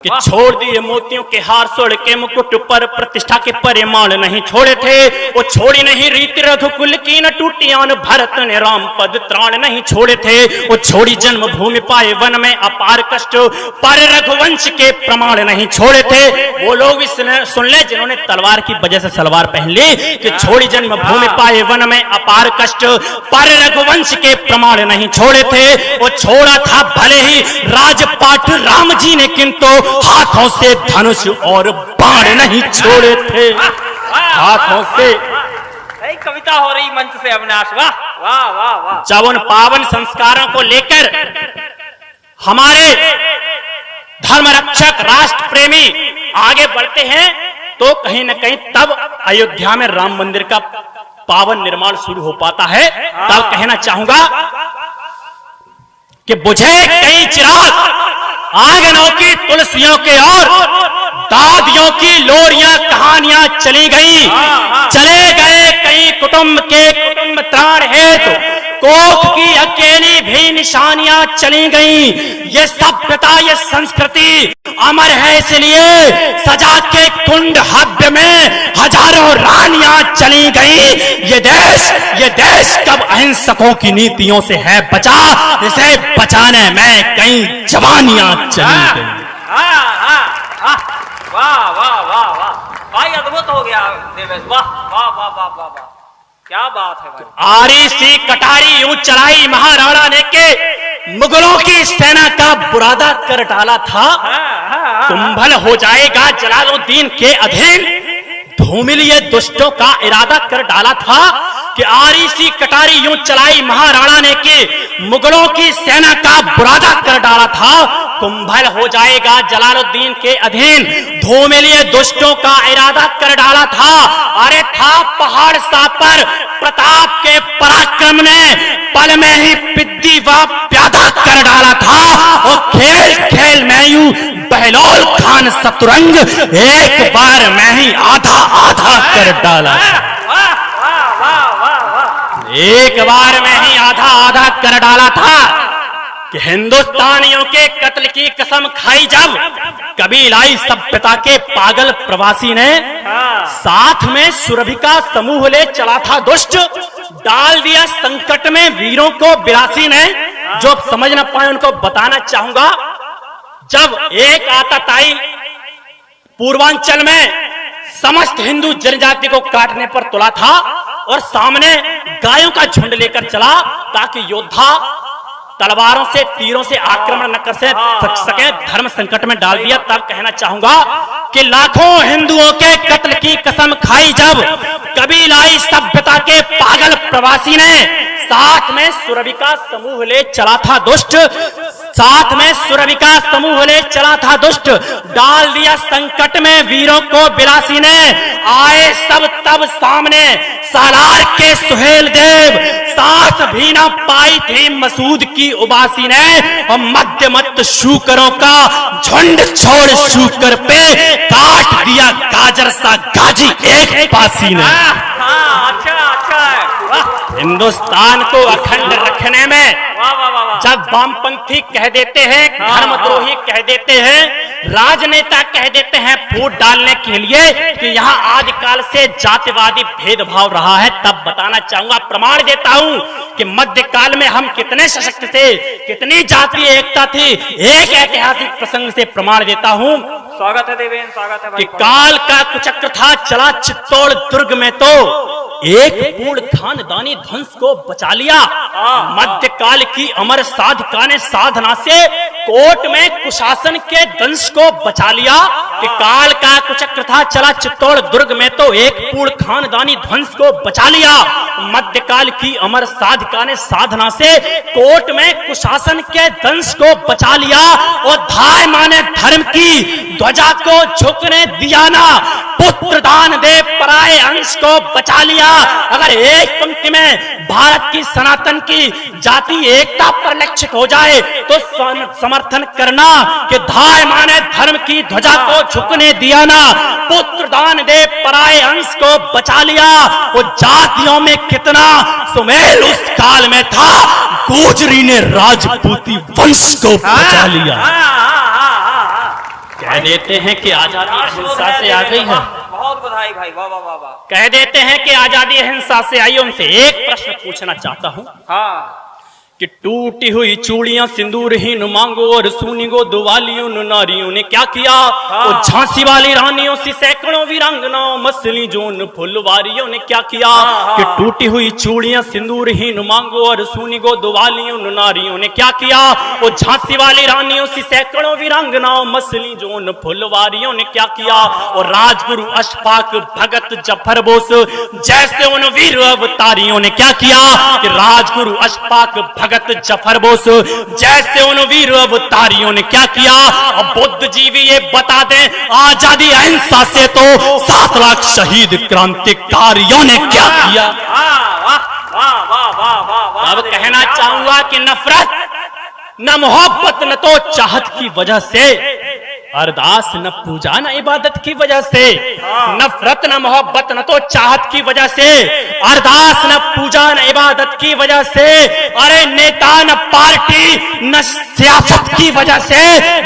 कि छोड़ दिए मोतियों के हार सोड़ के मुकुट पर प्रतिष्ठा के परिमाण नहीं छोड़े थे। वो छोड़ी नहीं रीति रघुकुल की न टूटियान भरत ने राम पद त्राण नहीं छोड़े थे। वो छोड़ी जन्मभूमि पाए वन में अपार कष्ट पर रघुवंश के प्रमाण नहीं छोड़े थे। वो लोग भी सुन ले जिन्होंने तलवार की वजह से सलवार पहन ली कि छोड़ी जन्मभूमि पाए वन में अपार कष्ट पर रघुवंश के प्रमाण नहीं छोड़े थे। वो छोड़ा था भले ही राजपाट राम जी ने किंतु हाथों से धनुष और बाण नहीं छोड़े थे। हाथों से कविता हो रही मंच से अविनाश, वाह वाह वाह वाह। जब उन पावन संस्कारों को लेकर हमारे धर्म रक्षक राष्ट्र प्रेमी आगे बढ़ते हैं तो कहीं न कहीं तब अयोध्या में राम मंदिर का पावन निर्माण शुरू हो पाता है। तब कहना चाहूंगा कि बुझे कई चिराग आंगनों की तुलसियों के और दादियों की लोरियां कहानियां चली गई। चले गए कई कुटुंब के कुटुंब त्राण हेतु कोख की अकेली भी निशानियां चली गई। ये सभ्यता ये संस्कृति अमर है इसलिए सजा के कुंड हव्य में हजारों रानियां चली गई। ये देश कब अहिंसकों की नीतियों से है बचा, इसे बचाने में कई जवानियां चली गई। वाह वाह वाह वाह भाई, अद्भुत हो गया देवेश, वाह वाह वाह वाह वाह वाह, क्या बात है भाई। आरी सी कटारी यूं चलाई महाराणा ने के मुगलों की सेना का बुरादा कर डाला था। कुंभल हो जाएगा जलालुद्दीन के अधीन धूमिल ये दुष्टों का इरादा कर डाला था कि आरी सी कटारी यूं चलाई महाराणा ने के मुगलों की सेना का बुरादा कर डाला था। कुंभल हो जाएगा जलालुद्दीन के अधीन धूमिल ये दुष्टों का इरादा कर डाला था। अरे था पहाड़ सा पर प्रताप के पराक्रम ने पल में ही पिद्दी व प्यादा कर डाला था। और खेल खेल में यूं बहलोल खान शतरंग एक बार में ही आधा आधा कर डाला। एक बार में ही आधा आधा कर डाला था कि हिंदुस्तानियों के कत्ल की कसम खाई जब कबीलाई सभ्यता के पागल प्रवासी ने साथ में सुरभि का समूह ले चला था दुष्ट, डाल दिया संकट में वीरों को बिरासी ने। जो समझ न पाए उनको बताना चाहूंगा, जब एक आतताई पूर्वांचल में समस्त हिंदू जनजाति को काटने पर तुला था और सामने गायों का झुंड लेकर चला ताकि योद्धा तलवारों से तीरों से आक्रमण न कर सके, धर्म संकट में डाल दिया। तब कहना चाहूंगा कि लाखों हिंदुओं के कत्ल की कसम खाई जब कबीलाई सभ्यता के पागल प्रवासी ने साथ में सुरभि का समूह ले चला था दुष्ट, साथ में सुरभि का समूह ले चला था दुष्ट, डाल दिया संकट में वीरों को बिलासी ने। आए सब तब सामने सालार के सुहेल देव, सांस भी न पाई थी मसूद की उबासी ने। और मध्य मत शूकरों का झुंड छोड़ शूकर पे काट दिया गाजर सा गाजी एक पासी ने। हिंदुस्तान को अखंड रखने में जब वामपंथी कह देते हैं, धर्मद्रोही कह देते हैं, राजनेता कह देते हैं फूट डालने के लिए कि यहाँ आदिकाल से जातिवादी भेदभाव रहा है, तब बताना चाहूंगा, प्रमाण देता हूं कि मध्यकाल में हम कितने सशक्त थे, कितनी जातीय एकता थी। एक ऐतिहासिक प्रसंग से प्रमाण देता हूं। स्वागत है देवेन, स्वागत है भाई। कि काल का कुचक्र था चला चित्तौड़ दुर्ग में तो एक पूर्ण खानदानी ध्वंस को बचा लिया। मध्यकाल की अमर साधका ने साधना से कोट में कुशासन के दंश को बचा लिया। कि काल का कुचक्र था चला चित्तौड़ दुर्ग में तो एक पूर्ण खानदानी ध्वंस को बचा लिया। मध्यकाल की अमर साधका ने साधना से कोट में कुशासन के दंश को बचा लिया। और धाय माने धर्म की ध्वजा को झुकने दिया ना, पुत्र दान दे पराये अंश को बचा लिया। अगर एक पंक्ति में भारत की सनातन की जाति एकता पर लक्षित हो जाए तो समर्थन करना कि धाय माने धर्म की ध्वजा को झुकने दिया ना, पुत्र दान दे पराये अंश को बचा लिया। वो जातियों में कितना सुमेल उस काल में था, गुजरी ने राजपूती वंश को बचा लिया। कह देते हैं कि आजादी अहिंसा से आ गई है। बहुत बधाई भाई, वाह वाह वाह वाह। कह देते हैं कि आजादी अहिंसा से आई। उनसे एक प्रश्न पूछना चाहता हूं हाँ कि टूटी हुई चूड़ियां सिंदूरहीन मांगो और सुनी गो दुवालियों नारियों ने क्या किया। वो झांसी वाली रानियों से सैकड़ों वीरांगनाओं मसली जोन फुलवारियों ने क्या किया कि टूटी हुई चूड़ियां सिंदूरहीन मांगो और सुनी गो दुवालियों नारियों ने क्या किया। वो झांसी वाली रानियों से सैकड़ों वीरांगनाओं मसली जोन फुलवारियों ने क्या किया। और राजगुरु अशफाक भगत जफर बोस जैसे उन वीर अवतारियों ने क्या किया कि राजगुरु अशफाक भगत जफर बोस जैसे उन वीर अवतारियों ने क्या किया। अब बुद्धिजीवी ये बता दें आजादी अहिंसा से तो 7 लाख शहीद क्रांतिकारियों ने क्या किया। अब कहना चाहूंगा कि नफरत न मोहब्बत न तो चाहत की वजह से, अरदास न पूजा न इबादत की वजह से, नफरत न मोहब्बत न तो चाहत की वजह से, अरदास न पूजा न इबादत की वजह से, अरे नेता न पार्टी न सियासत की वजह से,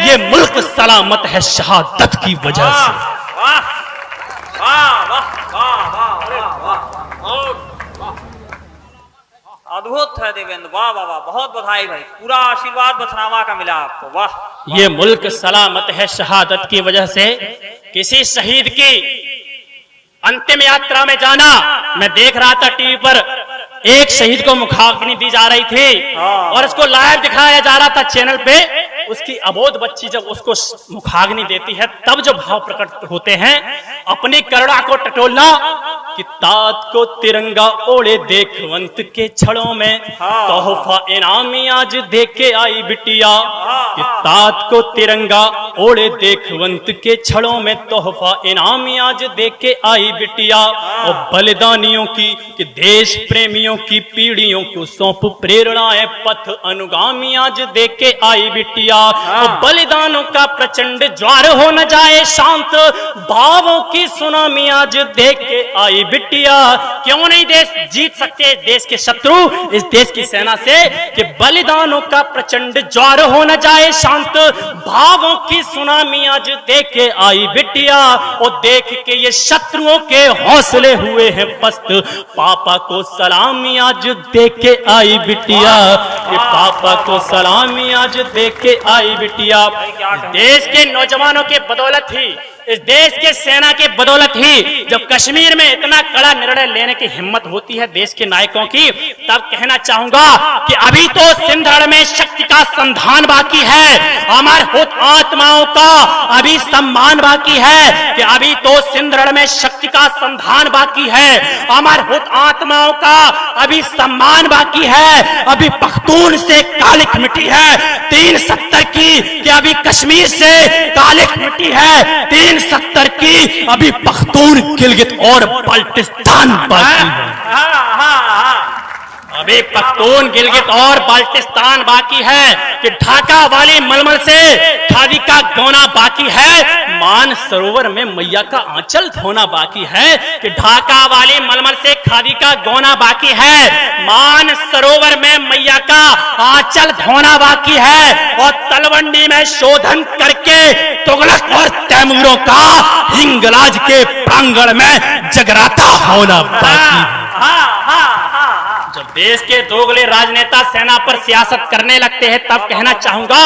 ये मुल्क सलामत है शहादत की वजह से। अद्भुत है देवेंद्र, वाह वाह वाह, बहुत बधाई भाई, पूरा आशीर्वाद बथनामा का मिला आपको, वाह। ये मुल्क सलामत है शहादत की वजह से। किसी शहीद की अंतिम यात्रा में जाना, मैं देख रहा था टीवी पर एक शहीद को मुखाग्नि दी जा रही थी और उसको लाइव दिखाया जा रहा था चैनल पे। उसकी अबोध बच्ची जब उसको मुखाग्नि देती है तब जो भाव प्रकट होते हैं, अपनी करुणा को टटोलना कि तात को तिरंगा ओढ़े देखवंत के छड़ों में तोहफा इनामी आज दे के आई बिटिया। कि तात को तिरंगा ओढ़े देखवंत के छड़ों में तोहफा इनामी आज दे के आई बिटिया। और बलिदानियों की कि देश प्रेमियों की पीढ़ियों को सौंप प्रेरणाएं पथ अनुगामी आज दे के आई बिटिया। और बलिदानों का प्रचंड ज्वार हो न जाए शांत, भावों की सुनामी आज दे के आई बिटिया। क्यों नहीं देश जीत सकते देश के शत्रु इस देश की सेना से कि बलिदानों का प्रचंड ज्वार हो न जाए शांत, भावों की सुनामी आज दे के आई बिटिया। और देख के ये शत्रुओं के हौसले हुए हैं पस्त, पापा को सलामी आज दे के आई बिटिया। कि पापा को सलामी आज दे के आई बिटिया। देश के नौजवानों के बदौलत ही, इस देश के सेना के बदौलत ही जब कश्मीर में इतना कड़ा निर्णय लेने की हिम्मत होती है देश के नायकों की, तब कहना चाहूंगा कि अभी तो सिंधड़ में शक्ति का संधान बाकी है, हमारे हुत आत्माओं का अभी सम्मान बाकी है। कि अभी तो सिंधड़ में शक्ति का संधान बाकी है, हमारे हुत आत्माओं का अभी सम्मान बाकी है। अभी पख्तून से कालिक मिट्टी है 370 की, कि अभी कश्मीर से कालिक मिट्टी है 370 की, अभी पख्तून गिलगित और बाल्टिस्तान बाकी है। अभी पख्तून गिलगित और बाल्टिस्तान बाकी है। कि ढाका वाली मलमल से खादी का गौना बाकी है, मान सरोवर में मैया का आंचल धोना बाकी है। कि ढाका वाली मलमल से खादी का गौना बाकी है, मान सरोवर में मैया का आंचल धोना बाकी है। और तलवंडी में शोधन करके तुगलक और तैमूरों का हिंगलाज के प्रांगण में जगराता होना बाकी है। जब देश के दोगले राजनेता सेना पर सियासत करने लगते हैं तब कहना चाहूंगा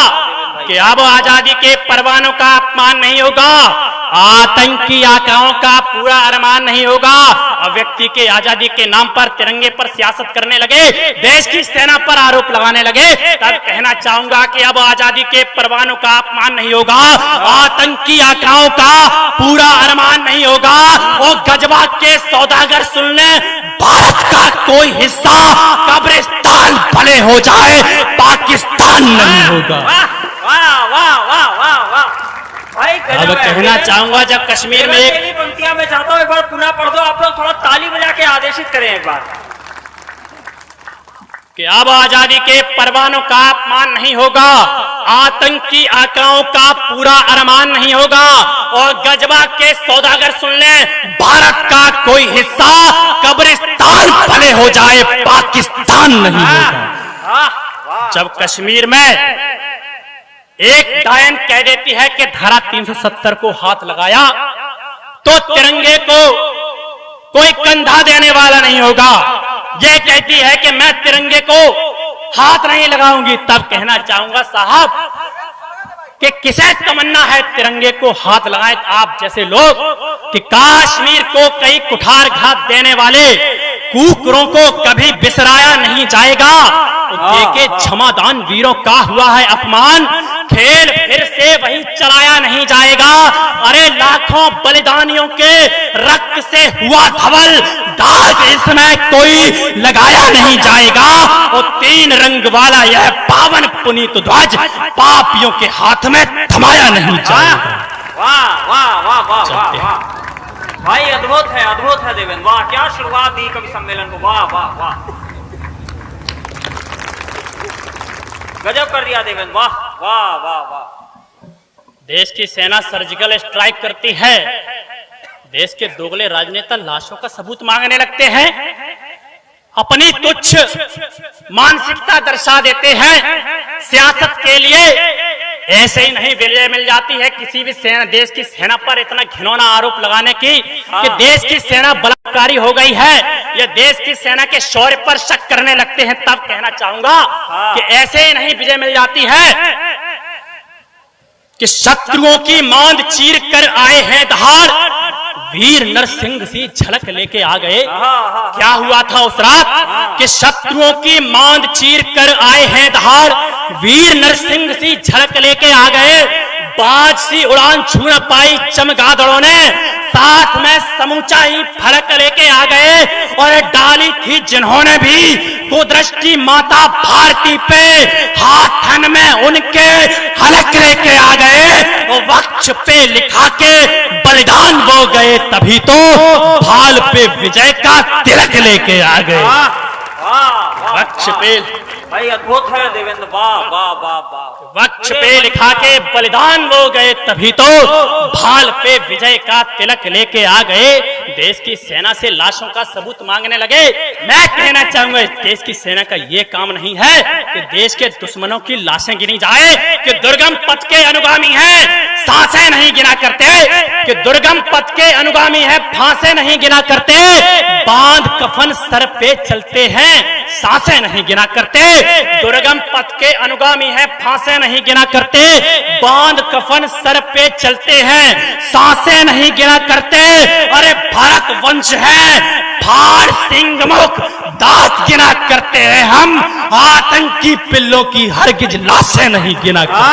कि अब आजादी के परवानों का अपमान नहीं होगा, आतंकी आकाओं का पूरा अरमान नहीं होगा। अब व्यक्ति के आजादी के नाम पर तिरंगे पर सियासत करने लगे, देश की सेना पर आरोप लगाने लगे, तब कहना चाहूंगा कि अब आजादी के परवानों का अपमान नहीं होगा, आतंकी आकाओं का पूरा अरमान नहीं होगा। और गजबा के सौदागर सुन ले, भारत का कोई हिस्सा कब्रिस्तान भले हो जाए, पाकिस्तान नहीं होगा। वाह वाह वाह वाह वाह भाई, अब कहना चाहूंगा जब कश्मीर में एक पंक्तियां मैं चाहता हूं एक बार पुनः पढ़ दो आप लोग, थोड़ा ताली बजा के आदेशित करें एक बार। कि अब आजादी के परवानों का अपमान नहीं होगा, आतंकी आकाओं का पूरा अरमान नहीं होगा। और गजबा के सौदागर सुन ले, भारत का कोई हिस्सा कब्रिस्तान भले हो जाए, पाकिस्तान नहीं होगा। जब कश्मीर में एक डायन कह देती है कि धारा 370 को हाथ लगाया तो तिरंगे को कोई कंधा देने वाला नहीं होगा। ये कहती है कि मैं तिरंगे को हाथ नहीं लगाऊंगी। तब कहना चाहूंगा साहब कि किसे तमन्ना है तिरंगे को हाथ लगाए आप जैसे लोग कि कश्मीर को कई कुठारघात देने वाले कुकरों को कभी बिसराया नहीं जाएगा। देखे क्षमादान वीरों का हुआ है अपमान, खेल फिर से वही चलाया नहीं जाएगा। अरे लाखों बलिदानियों के रक्त से हुआ धवल दाग इसमें कोई लगाया नहीं जाएगा। और 3 रंग वाला यह पावन पुनीत ध्वज पापियों के हाथ में थमाया नहीं जाएगा। वाह वाह वाह वाह वाह वाह भाई, अद्भुत है देवेंद्र, वाह क्या शुरुआत दी कवि सम्मेलन को, वाह वाह वाह, गजब कर दिया देवेंद्र, वाह वाह वाह वाह। देश की सेना सर्जिकल स्ट्राइक करती है, देश के दोगले राजनेता लाशों का सबूत मांगने लगते हैं, अपनी तुच्छ मानसिकता दर्शा देते हैं। सियासत के लिए ऐसे ही नहीं विजय मिल जाती है किसी भी सेना, देश की सेना पर इतना घिनौना आरोप लगाने की कि देश की सेना बलात्कारी हो गई है या देश की सेना के शौर्य पर शक करने लगते हैं। तब कहना चाहूंगा कि ऐसे ही नहीं विजय मिल जाती है कि शत्रुओं की मांद चीर कर आए हैं दहाड़, वीर नरसिंह सी झलक लेके आ गए। क्या हुआ था उस रात कि शत्रुओं की मांद चीर कर आए हैं दहाड़, वीर नरसिंह सी झलक लेके आ गए। बाज सी उड़ान छू न पाई चमगादड़ों ने, साथ में समूचा ही फलक लेके आ गए। और डाली थी जिन्होंने भी कुदृष्टि माता भारती पे, हाथन में उनके हलक लेके आ गए। वो वक्ष पे लिखा के बलिदान वो गए, तभी तो भाल पे विजय का तिलक लेके आ गए। वक्ष पे भाई अद्भुत है देवेंद्र, वाह वाह वाह वाह, वक्ष पे लिखा के बलिदान वो गए, तभी तो भाल पे विजय का तिलक लेके आ गए। देश की सेना से लाशों का सबूत मांगने लगे। मैं कहना चाहूंगा देश की सेना का ये काम नहीं है कि देश के दुश्मनों की लाशें गिनी जाए, कि दुर्गम पथ के अनुगामी हैं सांसें नहीं गिना करते, कि दुर्गम पथ के अनुगामी है फांसे नहीं गिना करते, बांध कफन सर पे चलते हैं सांसें नहीं गिना करते। दुर्गम पथ के अनुगामी है फांसे नहीं गिना करते, बांध कफन सर पे चलते हैं सांसें नहीं गिना करते। अरे भारत वंश है फाड़ सिंह मुख दांत गिना करते हैं हम, आतंकी पिल्लों की हरगिज लाशें नहीं गिना करते।